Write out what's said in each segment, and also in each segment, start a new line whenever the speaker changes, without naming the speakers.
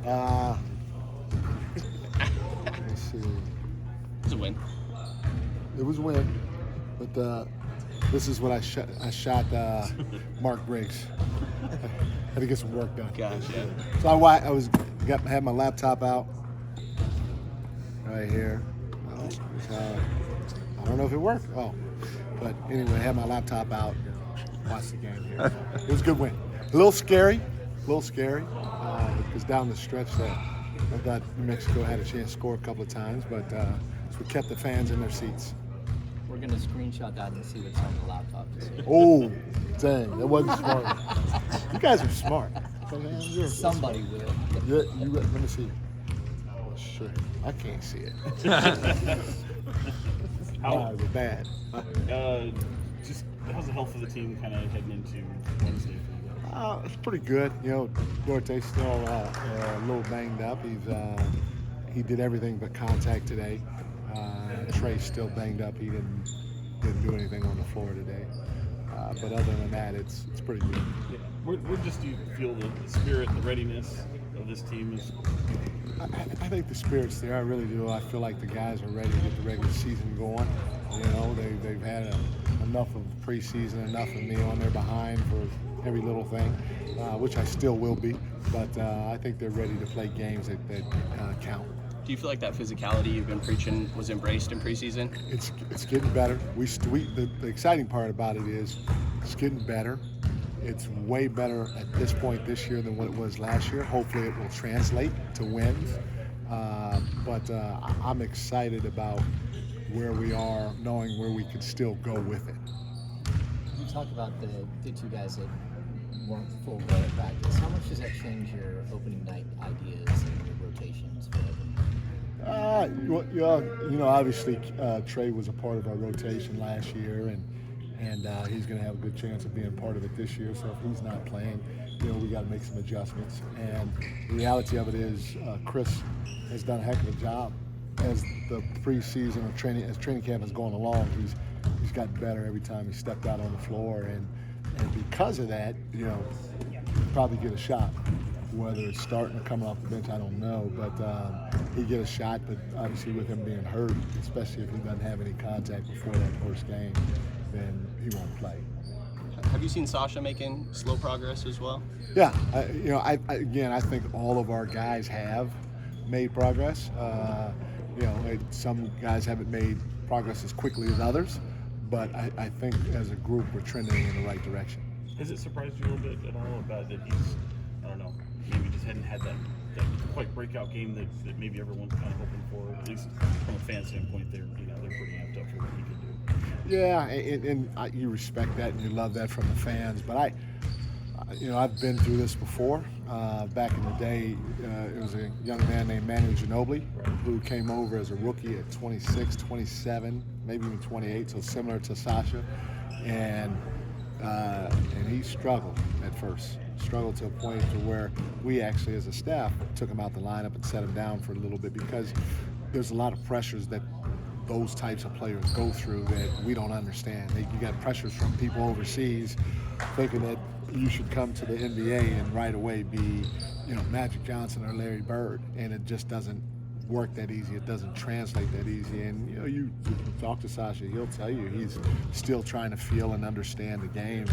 Uh, let's see.
It's a win.
It was a win, but this is what I shot Mark Briggs. Had to get some work done.
Gotcha.
So had my laptop out right here. I don't know if it worked. Oh, but anyway, I had my laptop out. Watch the game here. It was a good win. A little scary, because down the stretch there, I thought New Mexico had a chance to score a couple of times, but so we kept the fans in their seats.
We're going to screenshot that and see what's on the laptop.
Oh, dang, that wasn't smart. You guys are smart.
Somebody will.
Let me see. Oh, sure. I can't see it.
How,
They're bad.
just how's the health of the team kind of heading into Wednesday?
It's pretty good. Dorte's still a little banged up. He did everything but contact today. Trey's still banged up. He didn't do anything on the floor today. But other than that, it's pretty good.
Yeah. Where just do you feel the spirit, the readiness of this team is?
I think the spirit's there. I really do. I feel like the guys are ready to get the regular season going. They've had enough of preseason, enough of me on their behind for every little thing, which I still will be. But I think they're ready to play games that count.
Do you feel like that physicality you've been preaching was embraced in preseason?
It's getting better. The exciting part about it is it's getting better. It's way better at this point this year than what it was last year. Hopefully it will translate to wins. But I'm excited about where we are, knowing where we could still go with it.
You talk about the two guys that weren't full go at practice. How much does that change your opening night ideas and your rotations for everyone?
Obviously Trey was a part of our rotation last year, and he's going to have a good chance of being part of it this year. So if he's not playing, we got to make some adjustments. And the reality of it is, Chris has done a heck of a job as the preseason or training camp has gone along. He's gotten better every time he stepped out on the floor, and because of that, he'll probably get a shot. Whether it's starting or coming off the bench, I don't know, but he'd get a shot. But obviously, with him being hurt, especially if he doesn't have any contact before that first game, then he won't play.
Have you seen Sasha making slow progress as well?
Yeah, I think all of our guys have made progress. Some guys haven't made progress as quickly as others, but I think as a group we're trending in the right direction.
Has it surprised you a little bit at all about that he's, I don't know, maybe just hadn't had that quite breakout game that maybe everyone's kind of hoping for, at least from a fan standpoint? They're pretty amped up for what he can do.
Yeah, and you respect that and you love that from the fans, but I've been through this before. Back in the day, it was a young man named Manu Ginobili who came over as a rookie at 26, 27, maybe even 28, so similar to Sasha, and he struggled at first. Struggled to a point to where we actually, as a staff, took him out the lineup and set him down for a little bit because there's a lot of pressures that those types of players go through that we don't understand. You got pressures from people overseas thinking that you should come to the NBA and right away be, Magic Johnson or Larry Bird, and it just doesn't work that easy. It doesn't translate that easy. And you talk to Sasha, he'll tell you he's still trying to feel and understand the game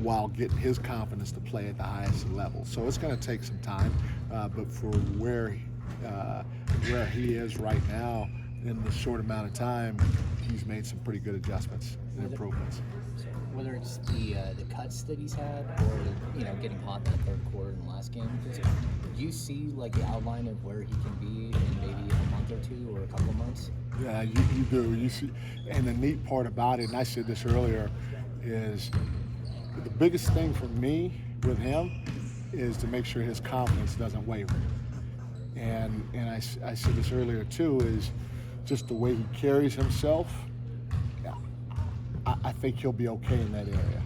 while getting his confidence to play at the highest level. So it's going to take some time, but for where he is right now, in the short amount of time, he's made some pretty good adjustments and improvements.
Whether it's the cuts that he's had, or getting hot in that third quarter in the last game, do you see like the outline of where he can be in maybe a month or two or a couple of months?
Yeah, you do. You see, and the neat part about it, and I said this earlier, is the biggest thing for me with him is to make sure his confidence doesn't waver. And I said this earlier too, is just the way he carries himself. I think he'll be okay in that area,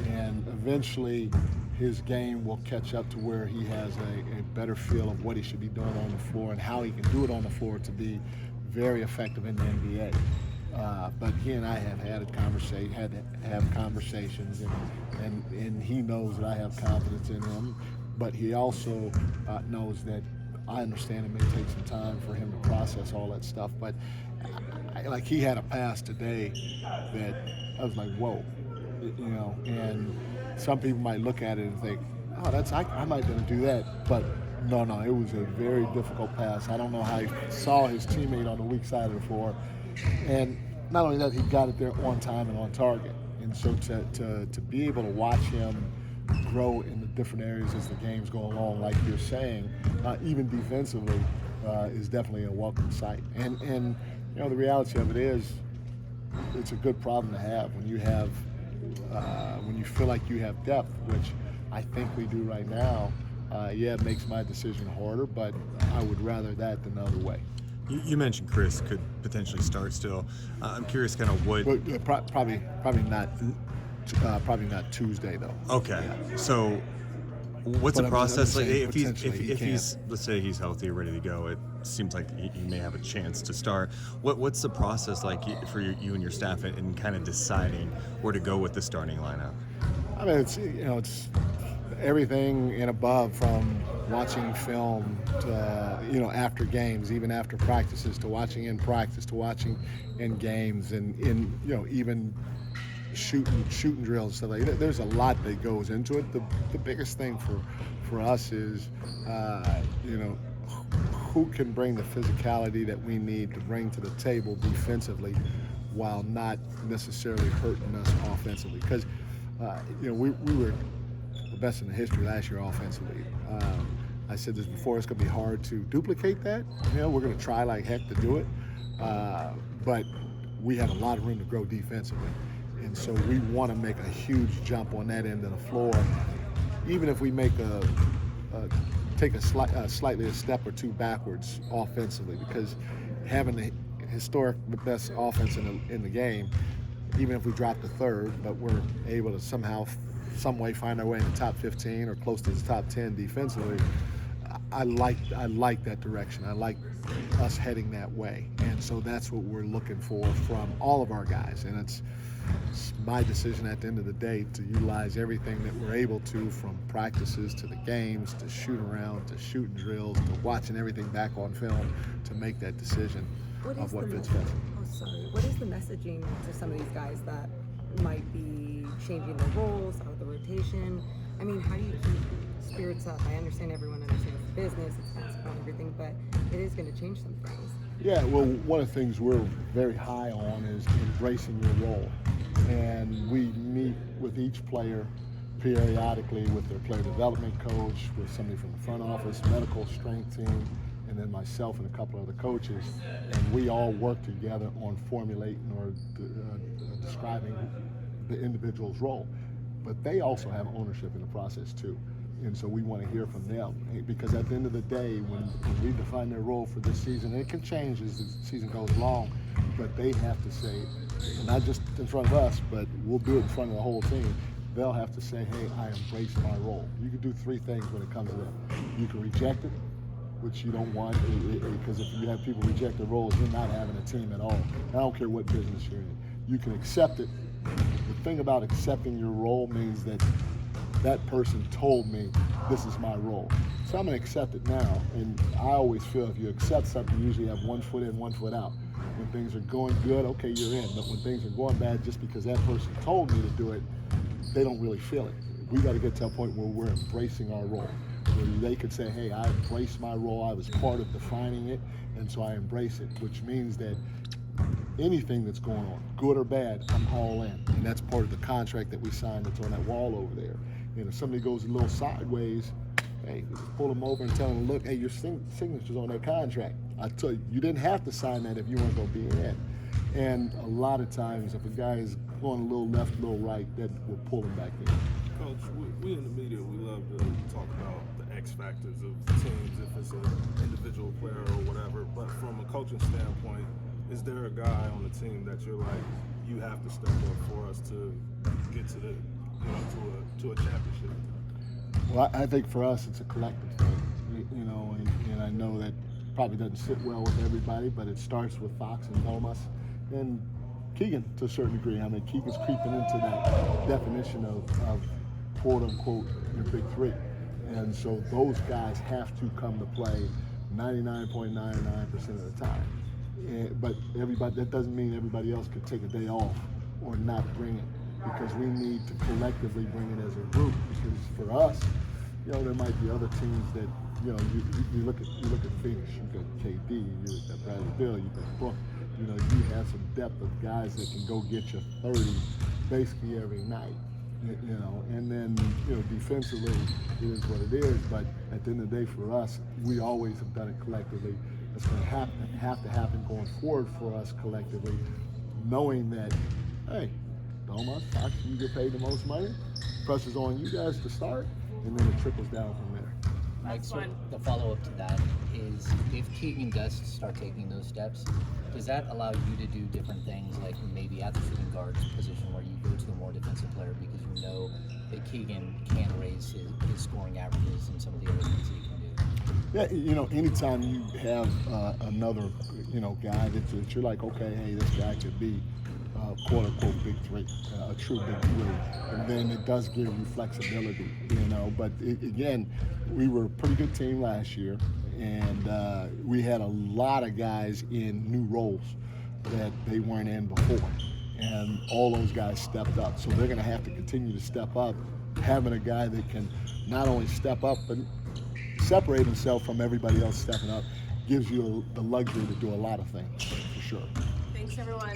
and eventually his game will catch up to where he has a better feel of what he should be doing on the floor and how he can do it on the floor to be very effective in the NBA. But he and I have had to have conversations, and he knows that I have confidence in him. but he also knows that I understand it may take some time for him to process all that stuff. But like he had a pass today that I was like, whoa, and some people might look at it and think, oh, I might be able to do that, but no, it was a very difficult pass. I don't know how he saw his teammate on the weak side of the floor, and not only that, he got it there on time and on target. And so to be able to watch him grow in the different areas as the games go along, like you're saying, even defensively, is definitely a welcome sight. And the reality of it is, it's a good problem to have when you have when you feel like you have depth, which I think we do right now. It makes my decision harder, but I would rather that than the other way.
You mentioned Chris could potentially start still. I'm curious, kind of what.
But, probably not Tuesday though.
Okay, so what's
But
the
I'm
process
just
like?
saying
If
potentially he
he's let's say he's healthy, ready to go, it seems like he may have a chance to start. What's the process like for you and your staff in kind of deciding where to go with the starting lineup?
I mean, it's everything and above, from watching film to after games, even after practices, to watching in practice, to watching in games, and in even shooting drills and stuff like that. There's a lot that goes into it. The biggest thing for us is who can bring the physicality that we need to bring to the table defensively while not necessarily hurting us offensively, because we were the best in the history last year offensively. I said this before, it's going to be hard to duplicate that. We're going to try like heck to do it, but we have a lot of room to grow defensively. And so we want to make a huge jump on that end of the floor, even if we make take slightly a step or two backwards offensively, because having the the best offense in the game, even if we drop to third, but we're able to somehow, some way find our way in the top 15 or close to the top 10 defensively, I like that direction. I like us heading that way. And so that's what we're looking for from all of our guys. And it's my decision at the end of the day to utilize everything that we're able to, from practices to the games to shoot around to shooting drills to watching everything back on film to make that decision of what fits best.
What is the messaging to some of these guys that might be changing their roles out of the rotation? I mean, how do you keep spirits up? I understand everyone understands the business, it's basketball and everything, but it is going to change some things.
Yeah, well, one of the things we're very high on is embracing your role. And we meet with each player periodically with their player development coach, with somebody from the front office, medical strength team, and then myself and a couple other coaches. And we all work together on formulating or describing the individual's role. But they also have ownership in the process too. And so we want to hear from them, because at the end of the day, when we define their role for this season, and it can change as the season goes along, but they have to say, not just in front of us, but we'll do it in front of the whole team. They'll have to say, hey, I embrace my role. You can do three things when it comes to that. You can reject it, which you don't want, because if you have people reject their roles, you're not having a team at all. I don't care what business you're in. You can accept it. The thing about accepting your role means that that person told me this is my role. So I'm going to accept it now. And I always feel if you accept something, you usually have one foot in, one foot out. When things are going good, okay, you're in. But when things are going bad, just because that person told me to do it, they don't really feel it. We got to get to a point where we're embracing our role, where they could say, hey, I embraced my role. I was part of defining it, and so I embrace it, which means that anything that's going on, good or bad, I'm all in. And that's part of the contract that we signed that's on that wall over there. If somebody goes a little sideways, hey, just pull them over and tell them, look, hey, your signature's on that contract. I tell you, you didn't have to sign that if you weren't going to be in. And a lot of times, if a guy is going a little left, a little right, that will pull him back in.
Coach, we in the media, we love to talk about the X factors of teams, if it's an individual player or whatever. But from a coaching standpoint, is there a guy on the team that you're like, you have to step up for us to get to the to a championship?
Well, I think for us it's a collective thing, and I know that probably doesn't sit well with everybody, but it starts with Fox and Thomas and Keegan to a certain degree. I mean, Keegan's creeping into that definition of quote unquote your big three, And so those guys have to come to play 99.99% of the time. But that doesn't mean everybody else could take a day off or not bring it, because we need to collectively bring it as a group. Because for us, there might be other teams that, you look at Phoenix, you got KD, you got Bradley Beal, you got Book. You have some depth of guys that can go get you 30 basically every night. And then defensively, it is what it is. But at the end of the day, for us, we always have done it collectively. It's going to have to happen going forward for us collectively, knowing that, hey, Doma, Fox, you get paid the most money. Pressure's on you guys to start, and then it trickles down from there.
Mike, so the follow-up to that is, if Keegan does start taking those steps, does that allow you to do different things, like maybe at the shooting guard position where you go to a more defensive player because you know that Keegan can raise his scoring averages and some of the other things that he can do?
Yeah, anytime you have another, guy that you're like, okay, hey, this guy could be quote-unquote big three, a true big three, and then it does give you flexibility, But again, we were a pretty good team last year, and we had a lot of guys in new roles that they weren't in before, and all those guys stepped up. So they're going to have to continue to step up. Having a guy that can not only step up but separate himself from everybody else stepping up gives you the luxury to do a lot of things, for sure.
Thanks, everyone.